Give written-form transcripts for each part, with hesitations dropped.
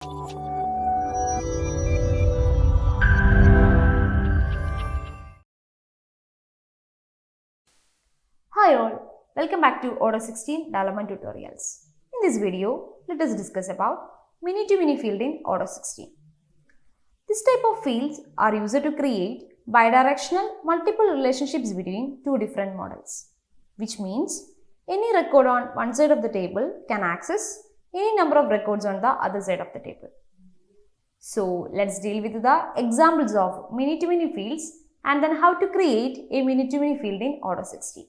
Hi all, welcome back to Odoo 16 Development Tutorials. In this video, let us discuss about Many2many field in Odoo 16. This type of fields are used to create bidirectional multiple relationships between two different models, which means any record on one side of the table can access any number of records on the other side of the table. So let's deal with the examples of Many2many fields and then how to create a Many2many field in Odoo 16.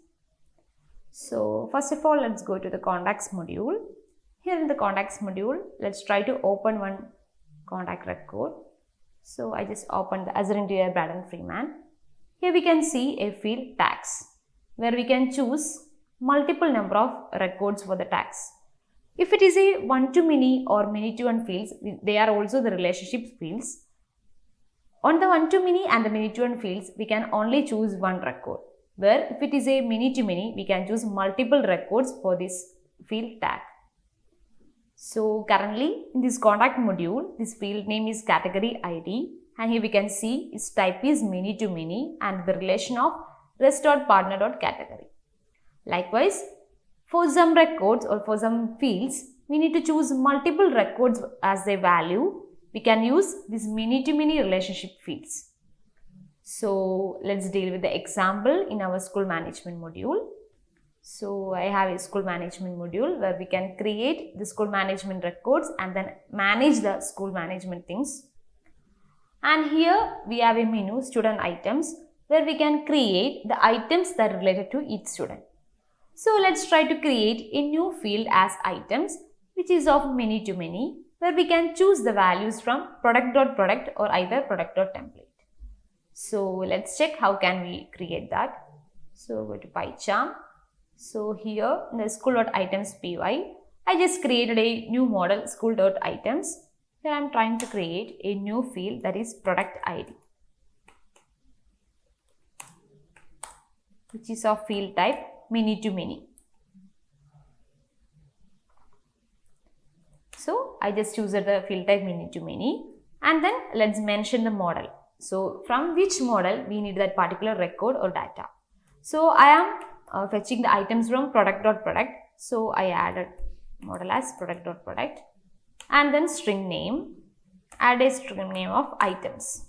So first of all, let's go to the contacts module. Here in the contacts module, let's try to open one contact record. So I just opened the Azure Interior Braden Freeman. Here we can see a field tags where we can choose multiple number of records for the tags. If it is a one-to-many or many-to-one fields, they are also the relationship fields. On the one-to-many and the many-to-one fields, we can only choose one record. Where if it is a many-to-many, we can choose multiple records for this field tag. So currently in this contact module, this field name is category ID, and here we can see its type is many-to-many and the relation of rest.partner.category. Likewise, for some records or for some fields, we need to choose multiple records as their value. We can use these many-to-many relationship fields. So let's deal with the example in our school management module. So I have a school management module where we can create the school management records and then manage the school management things. And here we have a menu student items where we can create the items that are related to each student. So let's try to create a new field as items which is of many-to-many where we can choose the values from product.product or either product.template. So let's check how can we create that. So go to PyCharm. So here in the school.items py, I just created a new model school.items. Here I am trying to create a new field that is product ID, which is of field type many-to-many. So I just choose the field type many-to-many and then let's mention the model. So from which model we need that particular record or data. So I am fetching the items from product.product. So I added model as product.product and then string name, add a string name of items.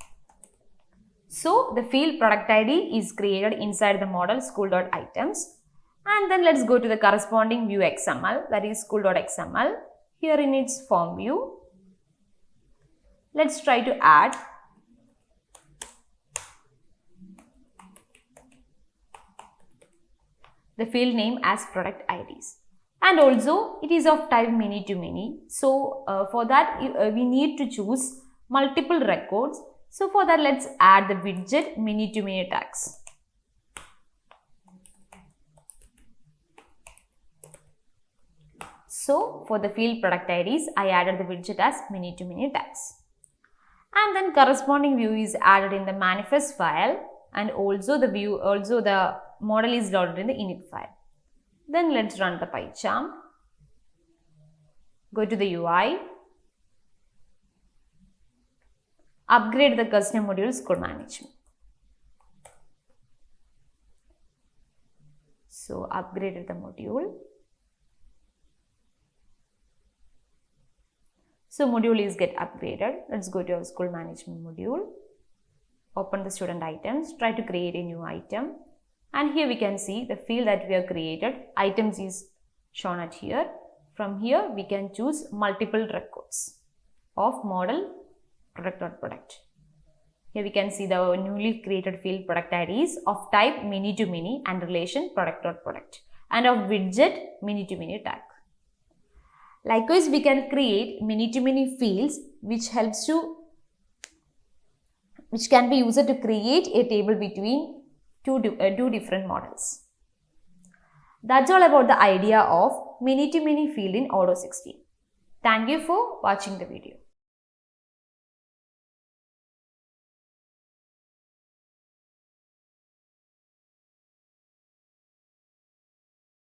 So the field product ID is created inside the model school.items and then let's go to the corresponding view XML, that is school.xml. Here in its form view, let's try to add the field name as product IDs, and also it is of type many-to-many. So for that we need to choose multiple records. So for that let's add the widget many-to-many tags. So for the field product IDs, I added the widget as many-to-many tags, and then corresponding view is added in the manifest file, and also the model is loaded in the init file. Then let's run the PyCharm. Go to the UI. Upgrade the custom module school management. So upgraded the module. So module is get upgraded. Let's go to our school management module. Open the student items. Try to create a new item. And here we can see the field that we have created. Items is shown at here. From here we can choose multiple records of model product.product. Here we can see the newly created field product IDs of type many-to-many and relation product.product and of widget many-to-many tag. Likewise, we can create many-to-many fields which can be used to create a table between two different models. That's all about the idea of many-to-many field in Odoo 16. Thank you for watching the video.